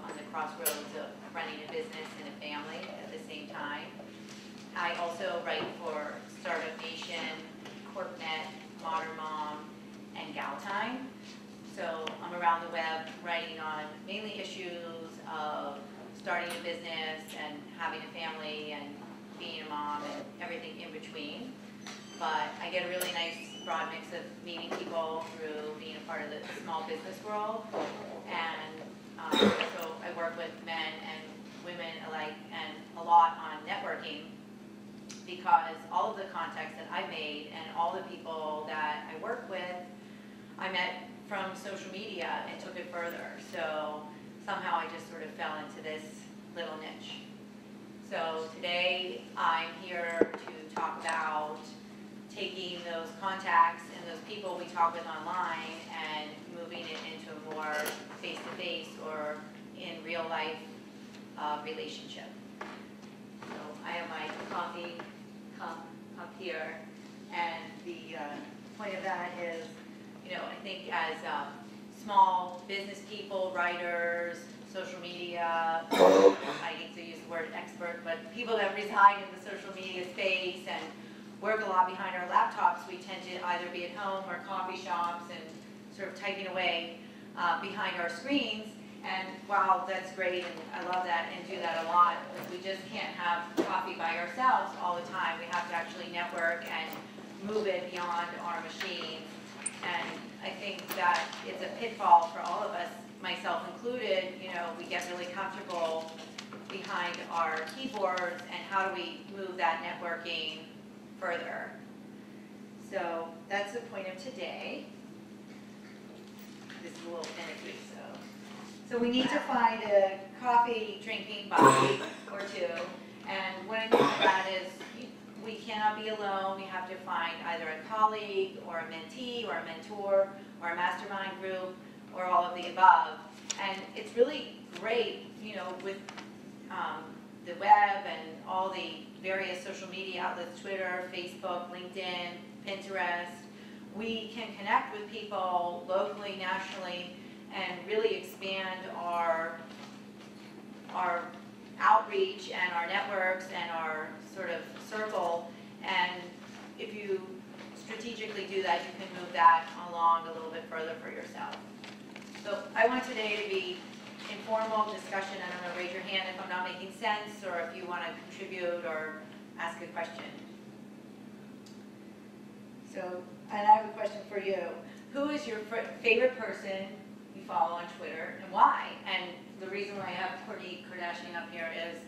on the crossroads of running a business and a family at the same time. I also write for Startup Nation, CorpNet, Modern Mom, and Galtime. So I'm around the web writing on mainly issues of starting a business and having a family and being a mom and everything in between. But I get a really nice broad mix of meeting people through being a part of the small business world. And so I work with men and women alike and a lot on networking, because all of the contacts that I made and all the people that I work with, I met from social media and took it further. So somehow I just sort of fell into this little niche. So today I'm here to talk about taking those contacts and those people we talk with online and moving it into a more face-to-face or in real life relationship. So I have my coffee cup up here, and the point of that is, I think as small business people, writers, social media, I hate to use the word expert, but people that reside in the social media space and work a lot behind our laptops, we tend to either be at home or coffee shops and sort of typing away behind our screens. And while that's great, and I love that and do that a lot, we just can't have coffee by ourselves all the time. We have to actually network and move it beyond our machines. And I think that it's a pitfall for all of us, myself included. We get really comfortable behind our keyboards, and how do we move that networking further? So that's the point of today. This is a little finicky, so we need to find a coffee drinking buddy or two. And what I mean by that is, we cannot be alone. We have to find either a colleague or a mentee or a mentor or a mastermind group or all of the above. And it's really great, with the web and all the various social media outlets, Twitter, Facebook, LinkedIn, Pinterest. We can connect with people locally, nationally, and really expand our outreach and our networks and our sort of circle. And if you strategically do that, you can move that along a little bit further for yourself. So I want today to be informal discussion. I don't know, raise your hand if I'm not making sense, or if you want to contribute or ask a question. So, and I have a question for you. Who is your favorite person you follow on Twitter, and why? And the reason why I have Kourtney Kardashian up here is,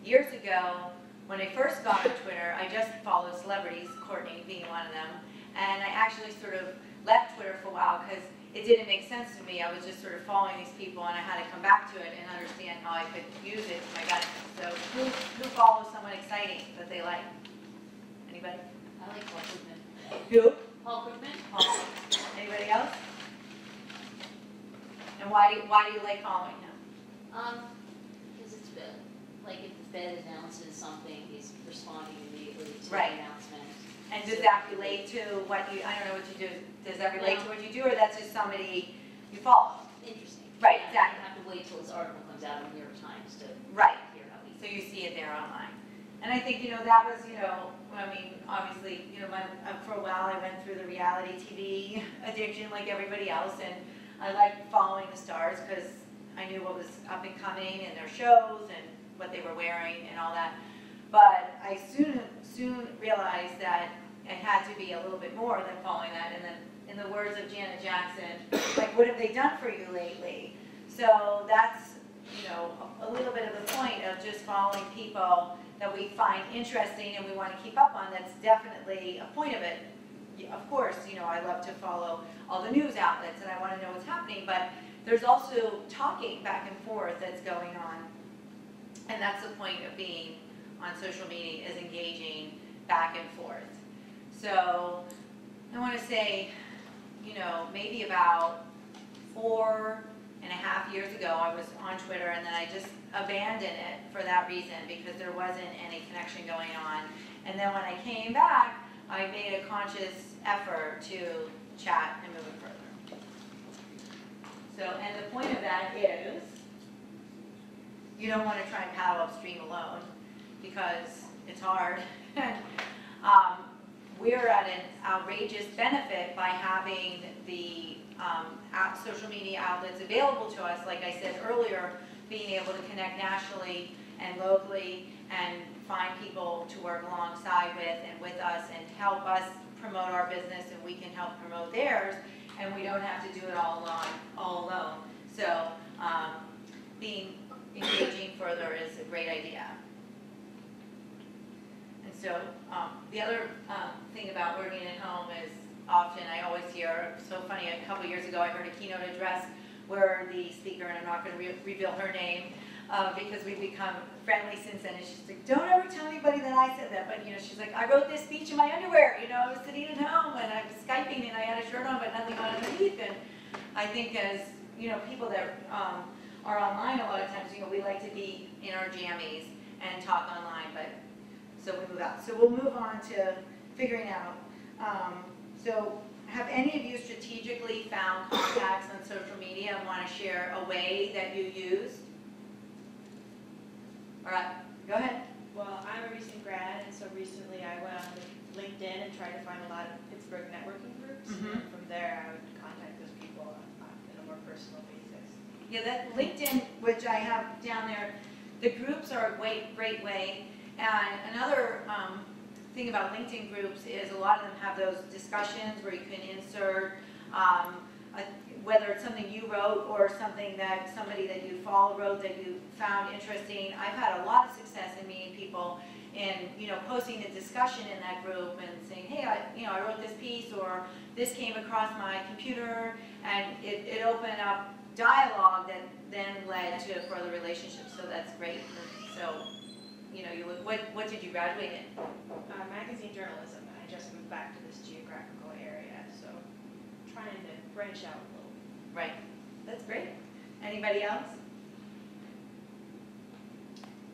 years ago, when I first got on Twitter, I just followed celebrities, Kourtney being one of them, and I actually sort of left Twitter for a while because it didn't make sense to me. I was just sort of following these people, and I had to come back to it and understand how I could use it to my benefit. So who follows someone exciting that they like? Anybody? I like Paul Krugman. Who? Paul Krugman. Paul. Anybody else? And why do you like following him? Because it's Fed. Like if the Fed announces something, he's responding immediately to Right. the announcement. And does that relate to what you, I don't know what you do, does that relate to what you do, or that's just somebody you follow? Interesting. Right, Yeah, exactly. You have to wait till his article comes out in the New York Times to Right. hear how he So you see it there online. And I think, that was, I mean, obviously, for a while I went through the reality TV addiction like everybody else, and I liked following the stars because I knew what was up and coming in their shows and what they were wearing and all that. But I soon realized that it had to be a little bit more than following that. And then, in the words of Janet Jackson, like, what have they done for you lately? So that's, a little bit of the point of just following people that we find interesting and we want to keep up on. That's definitely a point of it. Of course, I love to follow all the news outlets and I want to know what's happening, but there's also talking back and forth that's going on. And that's the point of being on social media, is engaging back and forth. So I want to say, maybe about 4.5 years ago, I was on Twitter, and then I just abandoned it for that reason, because there wasn't any connection going on. And then when I came back, I made a conscious effort to chat and move it further. So, and the point of that is, you don't want to try and paddle upstream alone because it's hard. We're at an outrageous benefit by having the social media outlets available to us, like I said earlier, being able to connect nationally and locally and find people to work alongside with and with us and help us promote our business, and we can help promote theirs, and we don't have to do it all alone. So engaging further is a great idea. And so the other thing about working at home is often I always hear, so funny, a couple years ago I heard a keynote address where the speaker, and I'm not going to reveal her name because we've become friendly since then, and she's like, don't ever tell anybody that I said that, but she's like, I wrote this speech in my underwear, I was sitting at home and I was Skyping and I had a shirt on but nothing on underneath. And I think as people that are online a lot of times, we like to be in our jammies and talk online, but so we move out. So we'll move on to figuring out. So have any of you strategically found contacts on social media and want to share a way that you used? All right, go ahead. Well, I'm a recent grad, and so recently I went on LinkedIn and tried to find a lot of Pittsburgh networking groups. And from there, I would contact those people on a more personal basis. Yeah, that LinkedIn, which I have down there, the groups are a great way. And another thing about LinkedIn groups is a lot of them have those discussions where you can insert whether it's something you wrote or something that somebody that you follow wrote that you found interesting. I've had a lot of success in meeting people in posting a discussion in that group and saying, hey, I wrote this piece, or this came across my computer, and it opened up dialogue that then led to further relationships. So that's great. So what did you graduate in? Magazine journalism. I just moved back to this geographical area, so trying to branch out a little. Right. That's great. Anybody else?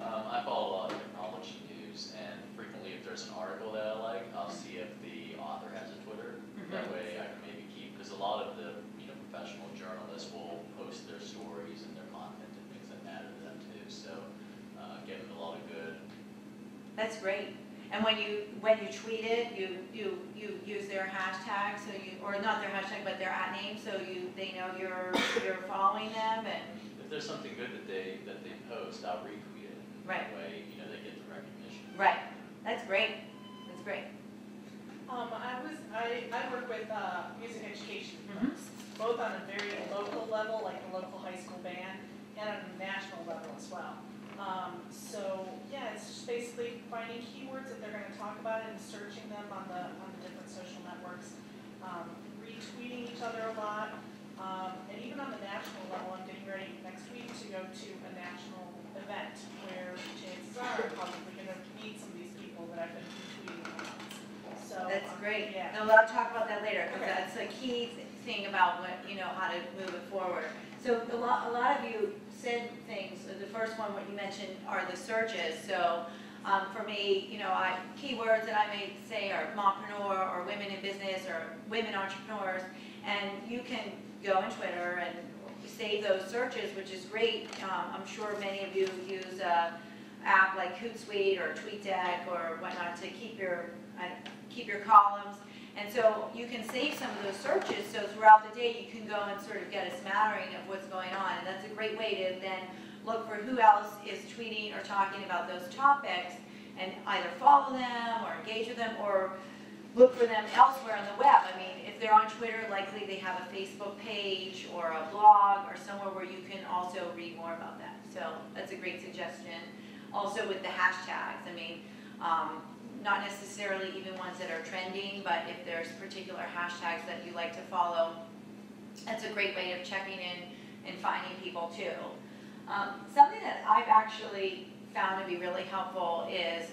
I follow a lot of technology news, and frequently if there's an article that I like, I'll see if the author has a Twitter. That way I can maybe keep, because a lot of the professional journalists will post their stories and their content and things that matter to them too. So getting a lot of good. That's great. And when you tweet it, you use their hashtag, so or not their hashtag, but their @name, so they know you're following them. And if there's something good that they post, I'll retweet it. Right. That way, they get the recognition. Right. That's great. That's great. I work with music education groups, both on a very local level, like the local high school band, and on a national level as well. So yeah, it's just basically finding keywords that they're going to talk about and searching them on the different social networks, retweeting each other a lot, and even on the national level, I'm getting ready next week to go to a national event where chances are I'm probably going to meet some of these people that I've been retweeting about. So That's great. Yeah. No, I'll talk about that later, because Okay. that's a key thing about what how to move it forward. So a lot of you said things. The first one, what you mentioned, are the searches. So for me, keywords that I may say are mompreneur or women in business or women entrepreneurs, and you can go on Twitter and save those searches, which is great. I'm sure many of you use an app like Hootsuite or TweetDeck or whatnot to keep your columns. And so you can save some of those searches, so throughout the day you can go and sort of get a smattering of what's going on. And that's a great way to then look for who else is tweeting or talking about those topics and either follow them or engage with them or look for them elsewhere on the web. I mean, if they're on Twitter, likely they have a Facebook page or a blog or somewhere where you can also read more about that. So that's a great suggestion. Also with the hashtags, I mean, not necessarily even ones that are trending, but if there's particular hashtags that you like to follow, that's a great way of checking in and finding people too. Something that I've actually found to be really helpful is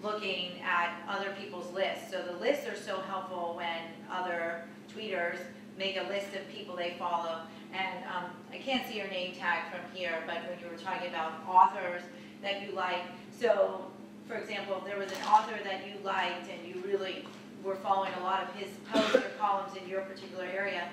looking at other people's lists. So the lists are so helpful when other tweeters make a list of people they follow. And I can't see your name tag from here, but when you were talking about authors that you like, so for example, if there was an author that you liked and you really were following a lot of his posts or columns in your particular area,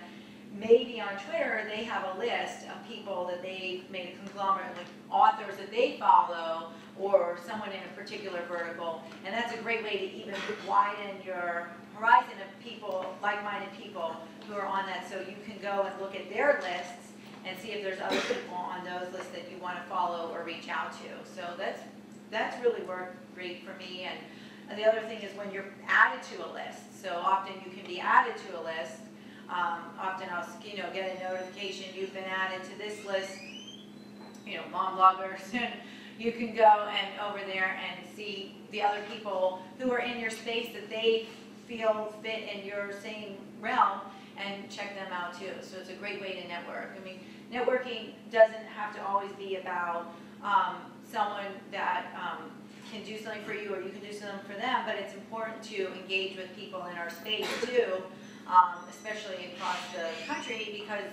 maybe on Twitter, they have a list of people that they made a conglomerate, like authors that they follow, or someone in a particular vertical. And that's a great way to even widen your horizon of people, like-minded people who are on that. So you can go and look at their lists and see if there's other people on those lists that you want to follow or reach out to. So that's really worked great for me. And the other thing is when you're added to a list. So often you can be added to a list. Often I'll get a notification you've been added to this list. Mom bloggers, and you can go and over there and see the other people who are in your space that they feel fit in your same realm, and check them out too. So it's a great way to network. I mean, networking doesn't have to always be about someone that can do something for you or you can do something for them, but it's important to engage with people in our space too, especially across the country, because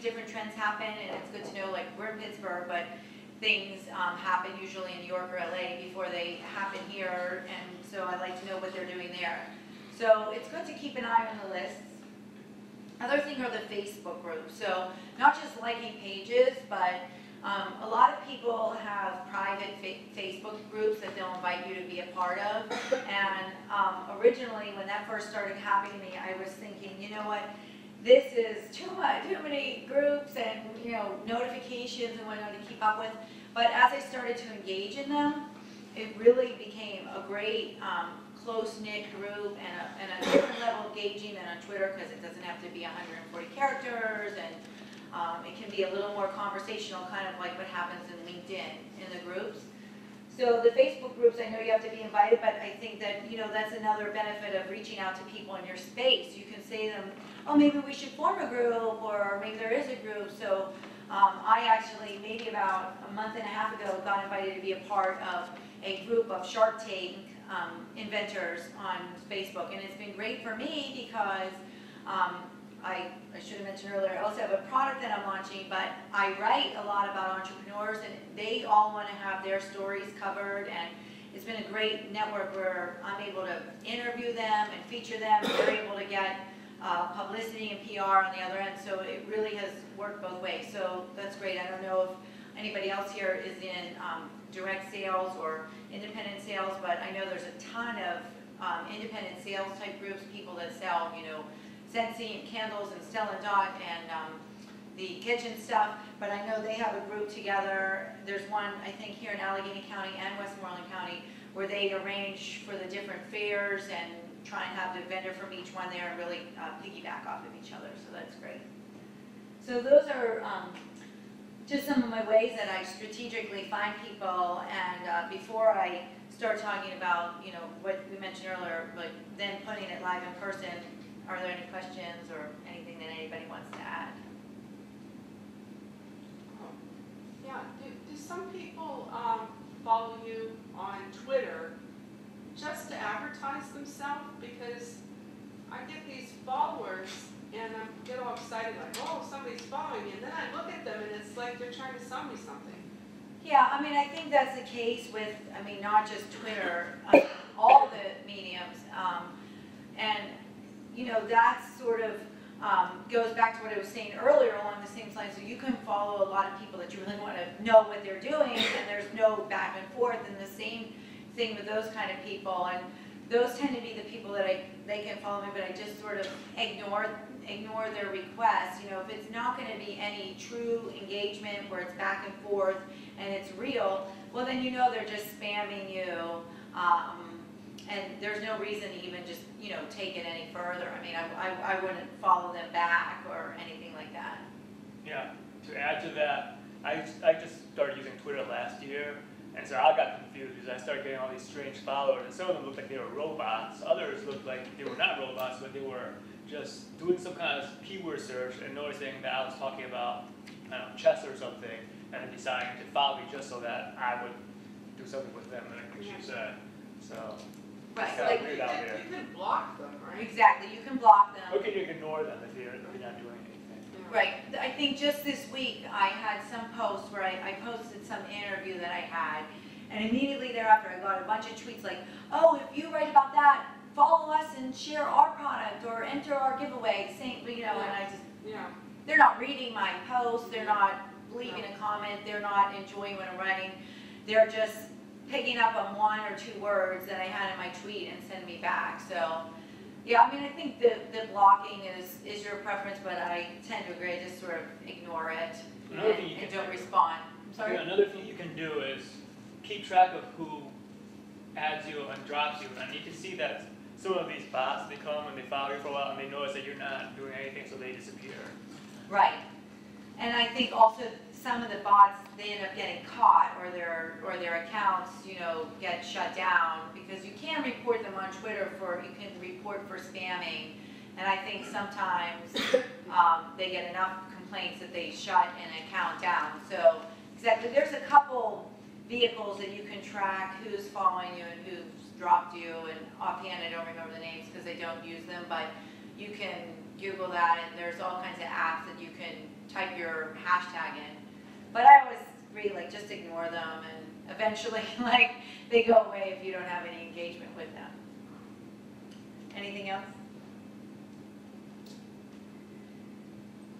different trends happen, and it's good to know, like, we're in Pittsburgh, but things happen usually in New York or LA before they happen here, and so I like to know what they're doing there. So it's good to keep an eye on the lists. Other thing are the Facebook groups. So not just liking pages, but a lot of people have private Facebook groups that they'll invite you to be a part of. And originally, when that first started happening to me, I was thinking, you know what? This is too many groups and notifications and whatnot to keep up with. But as I started to engage in them, it really became a great close-knit group and a different level of engaging than on Twitter, because it doesn't have to be 140 characters, and it can be a little more conversational, kind of like what happens in LinkedIn in the groups. So the Facebook groups, I know you have to be invited, but I think that that's another benefit of reaching out to people in your space. You can say to them, oh, maybe we should form a group, or maybe there is a group. So I actually, maybe about a month and a half ago, got invited to be a part of a group of Shark Tank inventors on Facebook, and it's been great for me because I should have mentioned earlier, I also have a product that I'm launching, but I write a lot about entrepreneurs, and they all want to have their stories covered, and it's been a great network where I'm able to interview them and feature them, and they're able to get publicity and PR on the other end, so it really has worked both ways. So that's great. I don't know if anybody else here is in direct sales or independent sales, but I know there's a ton of independent sales type groups, people that sell, Scentsy and candles and Stella and Dot and the kitchen stuff, but I know they have a group together. There's one, I think, here in Allegheny County and Westmoreland County, where they arrange for the different fairs and try and have the vendor from each one there and really piggyback off of each other, so that's great. So those are just some of my ways that I strategically find people, and before I start talking about, what we mentioned earlier, like then putting it live in person, are there any questions or anything that anybody wants to add? Yeah, do some people follow you on Twitter just to advertise themselves? Because I get these followers and I get all excited, like, oh, somebody's following me, and then I look at them and it's like they're trying to sell me something. Yeah, I mean, I think that's the case with, not just Twitter, all the mediums, and that sort of goes back to what I was saying earlier along the same lines. So you can follow a lot of people that you really want to know what they're doing, and there's no back and forth, and the same thing with those kind of people. And those tend to be the people that they can follow me, but I just sort of ignore their requests. If it's not going to be any true engagement where it's back and forth and it's real, well then they're just spamming you, and there's no reason to even just take it any further. I wouldn't follow them back or anything like that. Yeah, to add to that, I just started using Twitter last year, and so I got confused because I started getting all these strange followers, and some of them looked like they were robots, others looked like they were not robots, but they were just doing some kind of keyword search and noticing that I was talking about, I don't know, chess or something, and then deciding to follow me just so that I would do something with them, and I think she said. So, Right, it's kind of weird out there. You can block them, right? Exactly, you can block them. Or can you ignore them if you're not doing anything? Right, I think just this week I had some posts where I posted some interview that I had, and immediately thereafter I got a bunch of tweets like, oh, if you write about that, follow us and share our product or enter our giveaway, saying, you know, and I just, Yeah. they're not reading my posts, they're not leaving a comment, they're not enjoying what I'm writing, they're just picking up on 1 or 2 words that I had in my tweet and send me back. So, yeah, I mean, I think the blocking is your preference, but I tend to agree, just sort of ignore it Another thing you and can don't do- respond. I'm sorry? Yeah, another thing you can do is keep track of who adds you and drops you, and you can see that some of these bots, they come and they follow you for a while and they notice that you're not doing anything, so they disappear. Right. And I think also some of the bots, they end up getting caught, or their accounts, you know, get shut down, because you can report them on Twitter you can report for spamming, and I think sometimes they get enough complaints that they shut an account down. So exactly, there's a couple vehicles that you can track who's following you and who's dropped you, and offhand I don't remember the names because I don't use them, but you can Google that, and there's all kinds of apps that you can type your hashtag in. But I always agree, like, just ignore them, and eventually, like, they go away if you don't have any engagement with them. Anything else?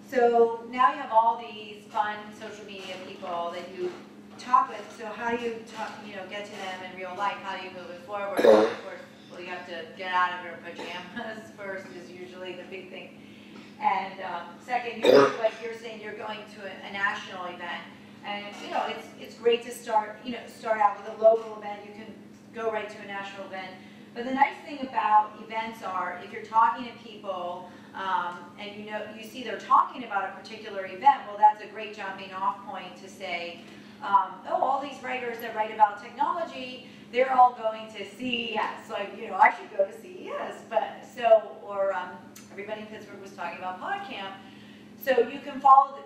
So now you have all these fun social media people that you talk with. So how do you talk, you know, get to them in real life? How do you move it forward? Of course, well, you have to get out of your pajamas first is usually the big thing. And second, like you're saying, you're going to a national event, and you know it's great to start out with a local event. You can go right to a national event. But the nice thing about events are, if you're talking to people and you see they're talking about a particular event, well, that's a great jumping off point to say, oh, all these writers that write about technology, they're all going to CES. Like, you know, I should go to CES. Or everybody in Pittsburgh was talking about Podcamp. So you can follow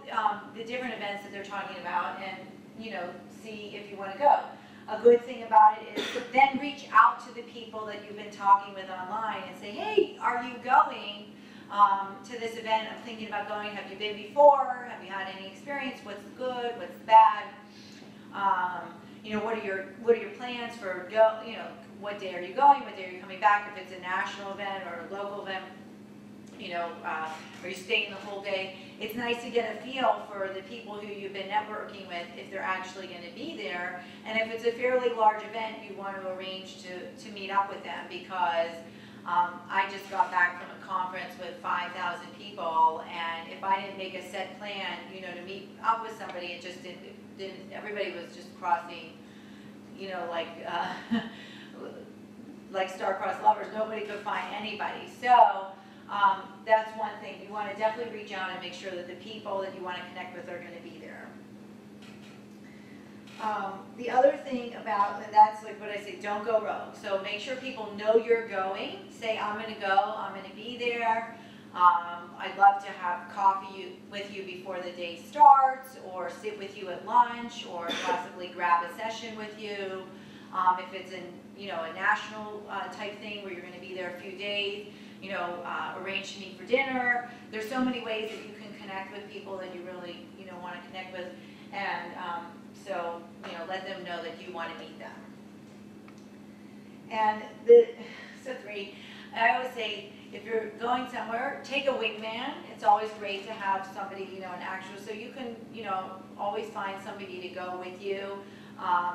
the different events that they're talking about and, you know, see if you want to go. A good thing about it is to then reach out to the people that you've been talking with online and say, hey, are you going to this event? I'm thinking about going. Have you been before? Have you had any experience? What's good? What's bad? You know, what are your plans for you know, what day are you going? What day are you coming back? If it's a national event or a local event, you know, are you staying the whole day? It's nice to get a feel for the people who you've been networking with, if they're actually going to be there. And if it's a fairly large event, you want to arrange to meet up with them, because I just got back from a conference with 5,000 people, and if I didn't make a set plan, you know, to meet up with somebody, it just didn't everybody was just crossing, you know, like star-crossed lovers. Nobody could find anybody. So that's one thing. You want to definitely reach out and make sure that the people that you want to connect with are going to be there. The other thing about, and that's like what I say, don't go rogue. So make sure people know you're going. Say, I'm going to go, I'm going to be there. I'd love to have coffee with you before the day starts, or sit with you at lunch, or possibly grab a session with you. If it's a national type thing where you're going to be there a few days, you know, arrange to meet for dinner. There's so many ways that you can connect with people that you really, you know, want to connect with, and so, you know, let them know that you want to meet them. And so 3, I always say, if you're going somewhere, take a wingman. It's always great to have somebody, you know, an actual, so you can, you know, always find somebody to go with you.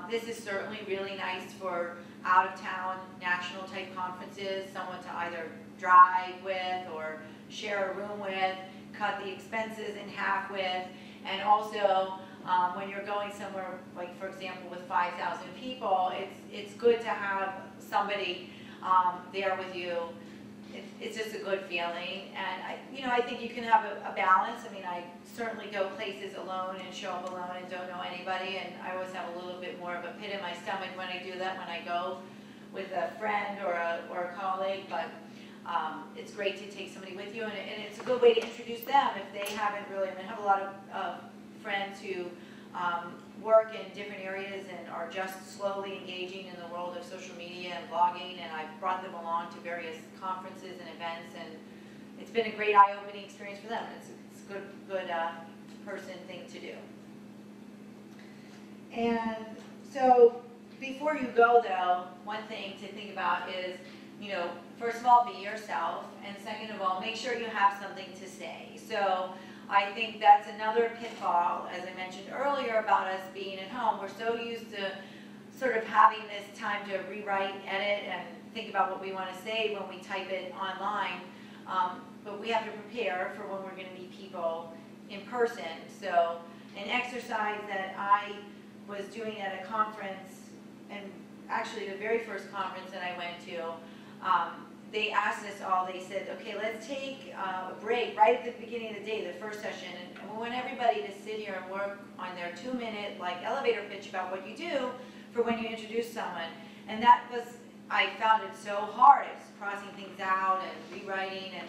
This is certainly really nice for out-of-town national type conferences, someone to either drive with or share a room with, cut the expenses in half with, and also when you're going somewhere, like for example with 5,000 people, it's good to have somebody there with you. It's just a good feeling, and I think you can have a balance. I mean, I certainly go places alone and show up alone and don't know anybody, and I always have a little bit more of a pit in my stomach when I do that, when I go with a friend or a colleague, but it's great to take somebody with you, and it's a good way to introduce them if they haven't really. I mean, I have a lot of friends who work in different areas and are just slowly engaging in the world of social media and blogging, and I've brought them along to various conferences and events, and it's been a great eye-opening experience for them. It's a good person thing to do. And so before you go, though, one thing to think about is you know, first of all, be yourself, and second of all, make sure you have something to say. So I think that's another pitfall, as I mentioned earlier, about us being at home. We're so used to sort of having this time to rewrite, edit, and think about what we want to say when we type it online. But we have to prepare for when we're going to meet people in person. So an exercise that I was doing at a conference, and actually the very first conference that I went to, they asked us all, they said, okay, let's take a break right at the beginning of the day, the first session, and we want everybody to sit here and work on their 2-minute like elevator pitch about what you do for when you introduce someone. And that was, I found it so hard. It was crossing things out and rewriting, and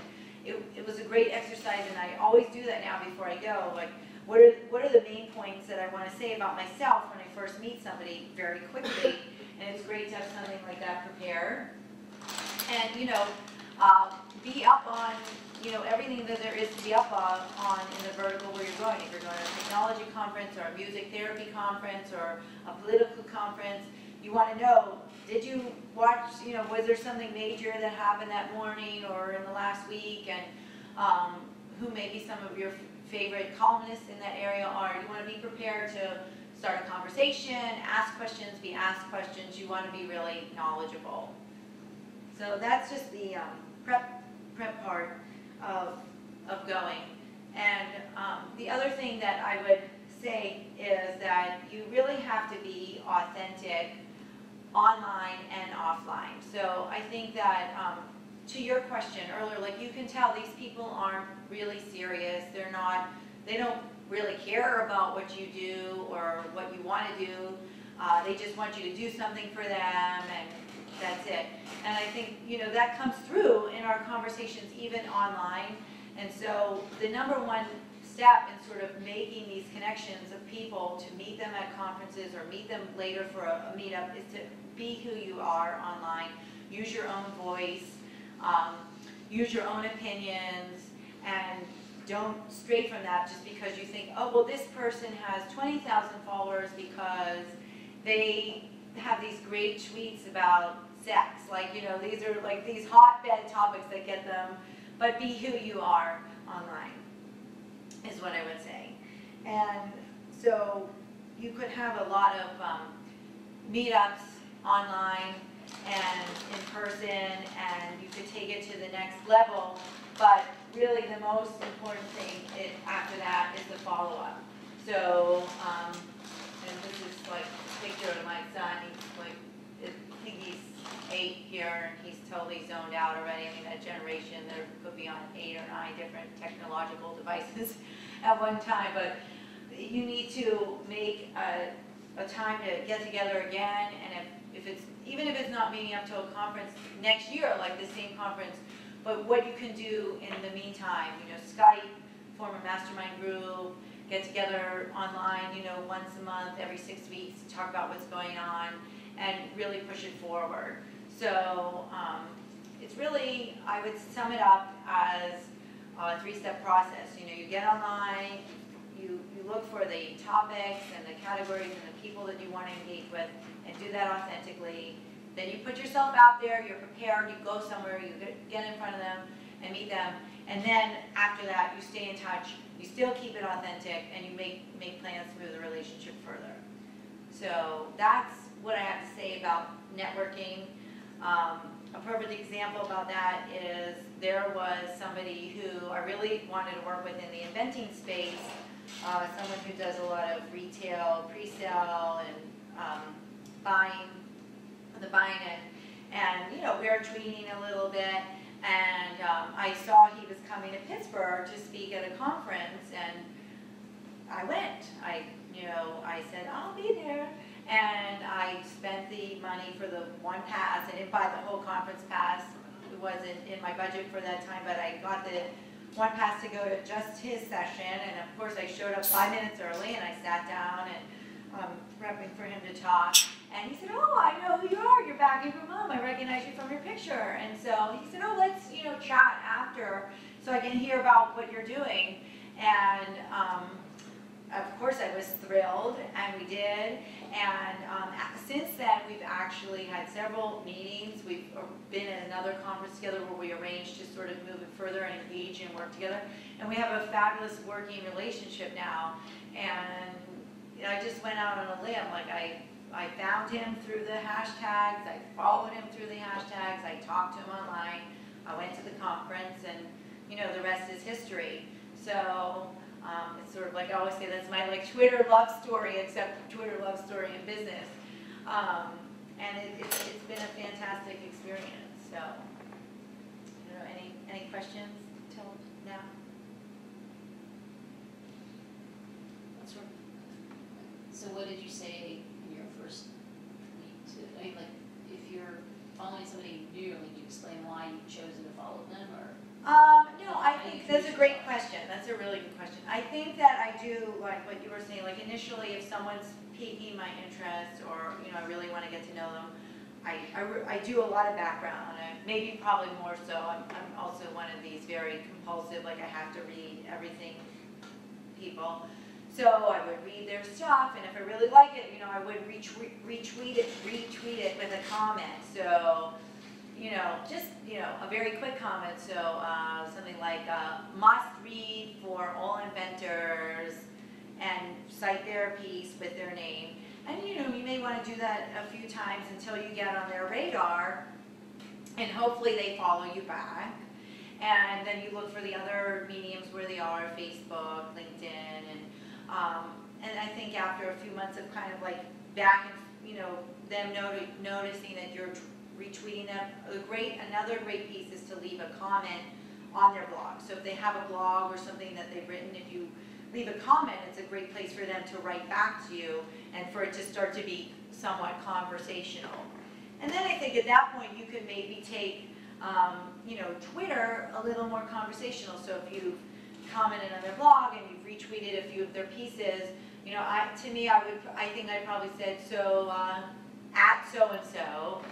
it was a great exercise, and I always do that now before I go. Like, what are the main points that I want to say about myself when I first meet somebody very quickly? And it's great to have something like that prepared. And, you know, be up on, you know, everything that there is to be up on in the vertical where you're going. If you're going to a technology conference or a music therapy conference or a political conference, you want to know, did you watch, you know, was there something major that happened that morning or in the last week? And who maybe some of your favorite columnists in that area are. You want to be prepared to start a conversation, ask questions, be asked questions. You want to be really knowledgeable. So that's just the prep part of going. And the other thing that I would say is that you really have to be authentic online and offline. So I think that to your question earlier, like you can tell these people aren't really serious. They don't really care about what you do or what you want to do. They just want you to do something for them, and that's it. And I think, you know, that comes through in our conversations even online. And so the number one step in sort of making these connections of people to meet them at conferences or meet them later for a meetup is to be who you are online. Use your own voice, use your own opinions, and don't stray from that just because you think, oh, well, this person has 20,000 followers because they have these great tweets about sex. Like, you know, these are like these hotbed topics that get them, but be who you are online is what I would say. And so you could have a lot of meetups online and in person, and you could take it to the next level, but really the most important thing after that is the follow-up. So, and this is like a picture of my son. He's like, I think he's 8 here, and he's totally zoned out already. I mean, that generation, there could be on 8 or 9 different technological devices at one time, but you need to make a time to get together again, and even if it's not meeting up to a conference next year, like the same conference, but what you can do in the meantime, you know, Skype, form a mastermind group, get together online, you know, once a month, every 6 weeks, to talk about what's going on, and really push it forward. So it's really, I would sum it up as a 3-step process. You know, you get online, you look for the topics and the categories and the people that you want to engage with, and do that authentically. Then you put yourself out there, you're prepared, you go somewhere, you get in front of them and meet them, and then after that you stay in touch, you still keep it authentic, and you make plans to move the relationship further. So that's what I have to say about networking. A perfect example about that is there was somebody who I really wanted to work with in the inventing space, someone who does a lot of retail, pre-sale, and buying it. And, you know, we were tweeting a little bit, and I saw he was coming to Pittsburgh to speak at a conference, and I went. I said, I'll be there. And I spent the money for the one pass. I didn't buy the whole conference pass. It wasn't in my budget for that time, but I got the one pass to go to just his session. And of course I showed up 5 minutes early, and I sat down and prepping for him to talk. And he said, oh, I know who you are. You're back in your mom. I recognize you from your picture. And so he said, oh, let's, you know, chat after so I can hear about what you're doing. And of course I was thrilled, and we did. And since then, we've actually had several meetings. We've been at another conference together where we arranged to sort of move it further and engage and work together. And we have a fabulous working relationship now. And I just went out on a limb. Like I found him through the hashtags. I followed him through the hashtags. I talked to him online. I went to the conference, and the rest is history. So it's sort of like I always say, that's my Twitter love story, except Twitter love story in business. And it's been a fantastic experience. So, any questions till now? So what did you say in your first tweet to, if you're following somebody new, did you explain why you've chosen to follow them, or? No, I think that's a great question. That's a really good question. I think that I do, like what you were saying, initially if someone's piquing my interest, or, I really want to get to know them, I do a lot of background, maybe probably more so. I'm also one of these very compulsive, I have to read everything people. So I would read their stuff, and if I really like it, I would retweet it with a comment. So, just, a very quick comment. So something like, must read for all inventors, and cite their piece with their name. And, you may want to do that a few times until you get on their radar, and hopefully they follow you back. And then you look for the other mediums where they are, Facebook, LinkedIn, and I think after a few months of kind of back and, them noticing that you're retweeting them, another great piece is to leave a comment on their blog. So if they have a blog or something that they've written, if you leave a comment, it's a great place for them to write back to you and for it to start to be somewhat conversational. And then I think at that point you could maybe take, Twitter a little more conversational. So if you've commented on their blog and you've retweeted a few of their pieces, I think I probably said, so at so-and-so,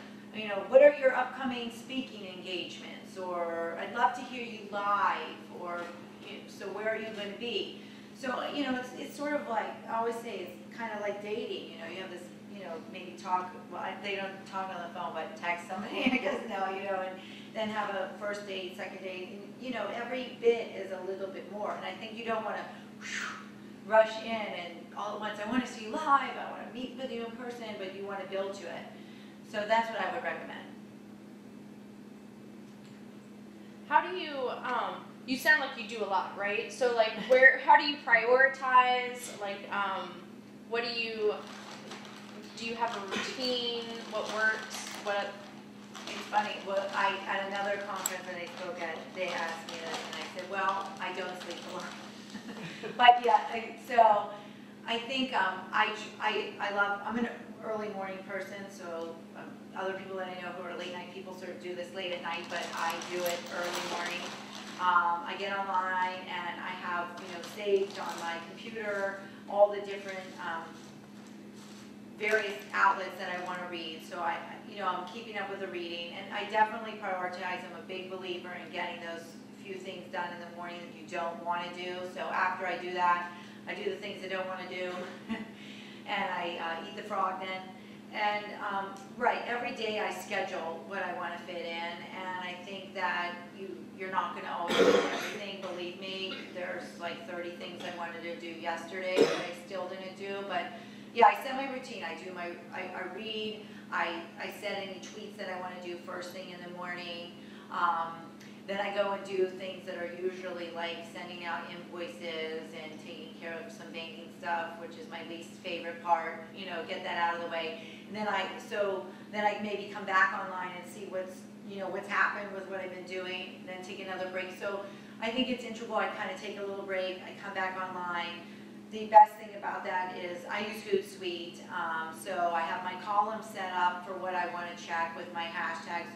what are your upcoming speaking engagements? Or I'd love to hear you live, or so where are you going to be? So, it's sort of I always say it's kind of like dating, you have this, maybe talk, well, they don't talk on the phone, but text somebody, I guess now, and then have a first date, second date, and, every bit is a little bit more. And I think you don't want to rush in and all at once, I want to see you live, I want to meet with you in person, but you want to build to it. So that's what I would recommend. How do you, you sound like you do a lot, right? So how do you prioritize? What do you have a routine? What works? It's funny, at another conference that I spoke at, they asked me this, and I said, well, I don't sleep a lot. But yeah, so I think I'm an early morning person, so other people that I know who are late night people sort of do this late at night, but I do it early morning. I get online and I have, saved on my computer all the different various outlets that I want to read. So I'm keeping up with the reading, and I definitely prioritize. I'm a big believer in getting those few things done in the morning that you don't want to do. So after I do that, I do the things I don't want to do, and I eat the frog then. And every day I schedule what I want to fit in, and I think that you're not going to always do everything. Believe me, there's 30 things I wanted to do yesterday that I still didn't do, but yeah, I set my routine. I read, I set any tweets that I want to do first thing in the morning. Then I go and do things that are usually sending out invoices and taking care of some banking stuff, which is my least favorite part, get that out of the way. And then I maybe come back online and see what's happened with what I've been doing, and then take another break. So I think it's integral. I kind of take a little break, I come back online. The best thing about that is I use Hootsuite, so I have my column set up for what I want to check with my hashtags,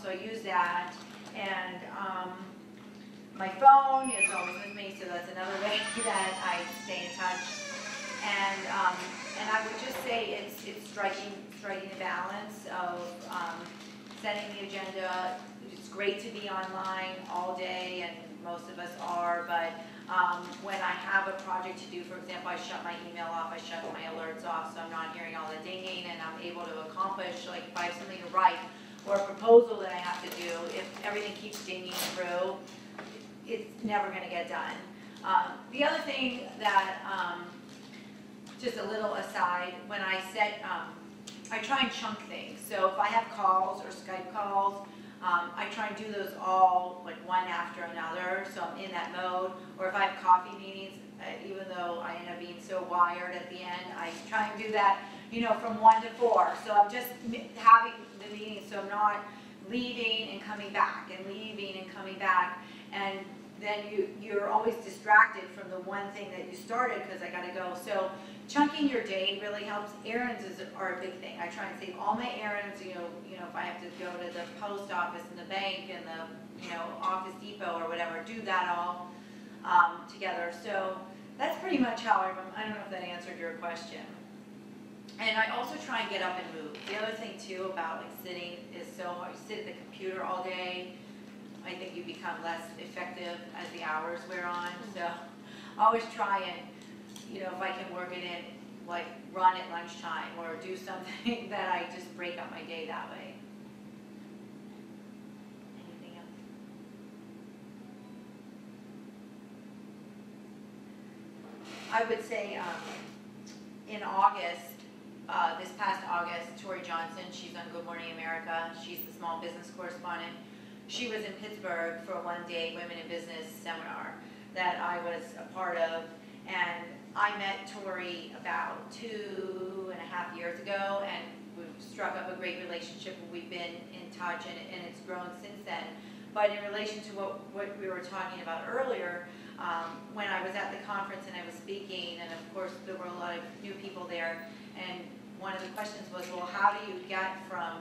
so I use that, and my phone is always with me, so that's another way that I stay in touch. And I would just say it's striking a balance of setting the agenda. It's great to be online all day, and most of us are, but When I have a project to do, for example, I shut my email off, I shut my alerts off, so I'm not hearing all the dinging, and I'm able to accomplish, like if I have something to write or a proposal that I have to do, if everything keeps dinging through, it's never going to get done. The other thing that, just a little aside, when I set, I try and chunk things. So if I have calls or Skype calls, I try and do those all like one after another, so I'm in that mode. Or if I have coffee meetings, even though I end up being so wired at the end, I try and do that, you know, from 1 to 4. So I'm just having the meeting, so I'm not leaving and coming back and leaving and coming back. And then you're always distracted from the one thing that you started because I got to go. So chunking your day really helps. Errands are a big thing. I try and save all my errands. You know, if I have to go to the post office and the bank and the, you know, Office Depot or whatever, do that all together. So that's pretty much how I don't know if that answered your question. And I also try and get up and move. The other thing too about like sitting is so hard. You sit at the computer all day, I think you become less effective as the hours wear on. So I always try and, you know, if I can work it in, like run at lunchtime or do something that I just break up my day that way. Anything else? I would say in August, this past August, Tori Johnson, she's on Good Morning America. She's the small business correspondent. She was in Pittsburgh for a one-day Women in Business seminar that I was a part of. And I met Tori about 2.5 years ago, and we've struck up a great relationship. We've been in touch, and it's grown since then. But in relation to what we were talking about earlier, when I was at the conference and I was speaking, and of course there were a lot of new people there, and one of the questions was, well, how do you get from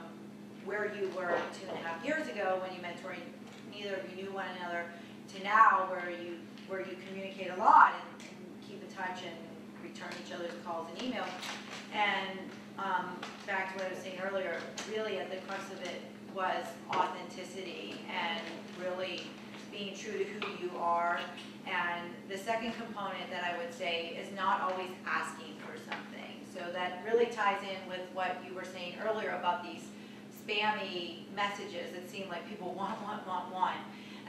where you were 2.5 years ago when you mentoring, neither of you knew one another, to now where you communicate a lot and keep in touch and return each other's calls and emails. And back to what I was saying earlier, really at the crux of it was authenticity and really being true to who you are. And the second component that I would say is not always asking for something. So that really ties in with what you were saying earlier about these spammy messages that seem like people want.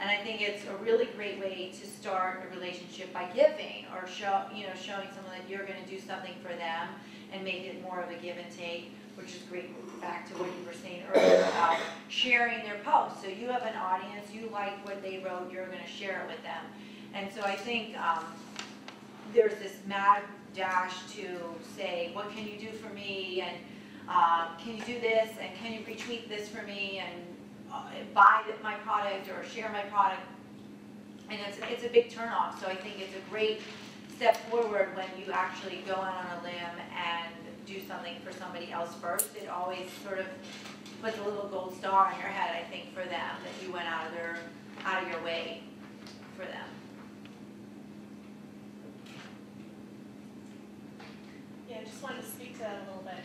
And I think it's a really great way to start a relationship by giving or showing someone that you're going to do something for them and make it more of a give and take, which is great back to what you were saying earlier about sharing their posts. So you have an audience, you like what they wrote, you're going to share it with them. And so I think there's this mad dash to say, what can you do for me? And can you do this? And can you retweet this for me? And buy my product or share my product. And it's a big turnoff. So I think it's a great step forward when you actually go out on a limb and do something for somebody else first. It always sort of puts a little gold star on your head, I think, for them, that you went out of your way for them. Yeah, I just wanted to speak to that a little bit.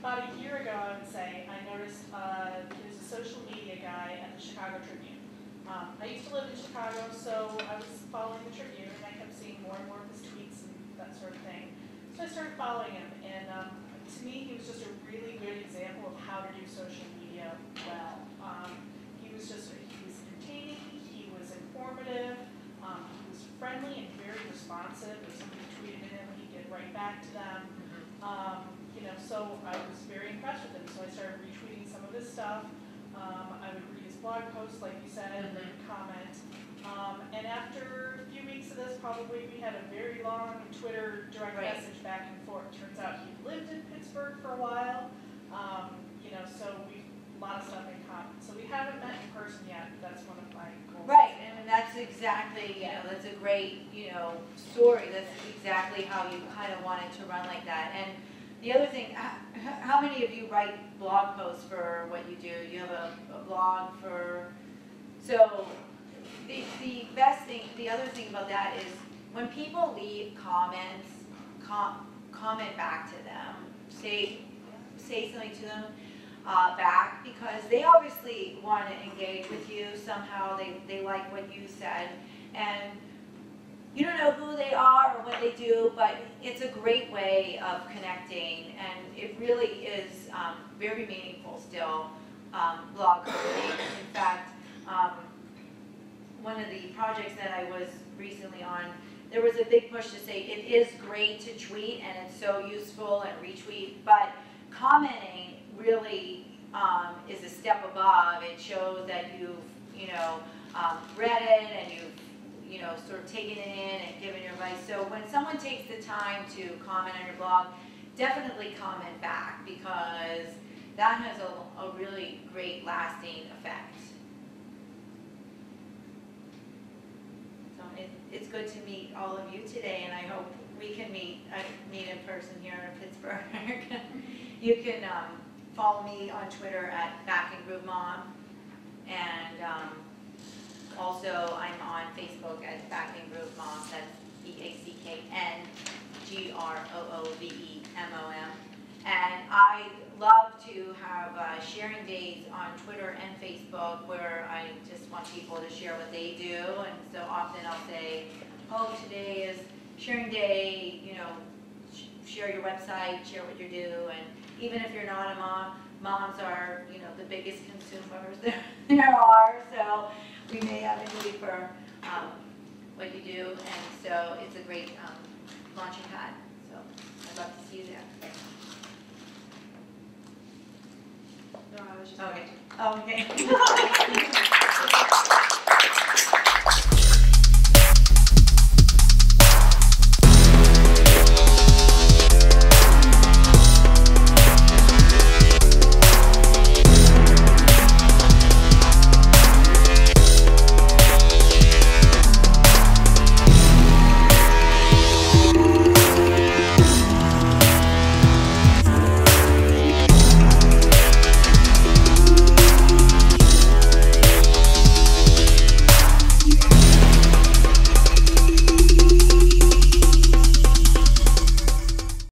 About a year ago, I would say, I noticed there's a social media guy at the Chicago Tribune. I used to live in Chicago, so I was following the Tribune, and I kept seeing more and more of his tweets and that sort of thing. So I started following him, and to me, he was just a really good example of how to do social media well. He was entertaining, he was informative, he was friendly and very responsive. If somebody tweeted at him, he'd get right back to them. So I was very impressed with him. So I started retweeting some of his stuff. I would read his blog posts, like you said, and then comment. And after a few weeks of this, probably we had a very long Twitter direct message back and forth. Turns out he lived in Pittsburgh for a while. So we've a lot of stuff in common. So we haven't met in person yet, but that's one of my goals. Right, and that's exactly, that's a great, story. That's exactly how you kind of wanted to run like that. And the other thing, how many of you write blog posts for what you do? You have a blog for, so the best thing, the other thing about that is when people leave comments, comment back to them, say something to them back, because they obviously want to engage with you somehow. They like what you said, and you don't know who they are or what they do, but it's a great way of connecting, and it really is very meaningful still, blog creating. In fact, one of the projects that I was recently on, there was a big push to say it is great to tweet and it's so useful and retweet, but commenting really is a step above. It shows that you've, read it and you've, sort of taken it in and given your advice. So when someone takes the time to comment on your blog, definitely comment back, because that has a really great lasting effect. So it's good to meet all of you today, and I hope we can meet in person here in Pittsburgh. You can follow me on Twitter at @BackingGrooveMom, and also I'm on Facebook at @BackingGrooveMom. That's BackingGrooveMom. And I love to have sharing days on Twitter and Facebook where I just want people to share what they do. And so often I'll say, oh, today is sharing day, share your website, share what you do. And even if you're not a mom, moms are, the biggest consumers there are. So we may have a need for what you do. And so it's a great launching pad. So I'd love to see you there. No, I was just. Okay.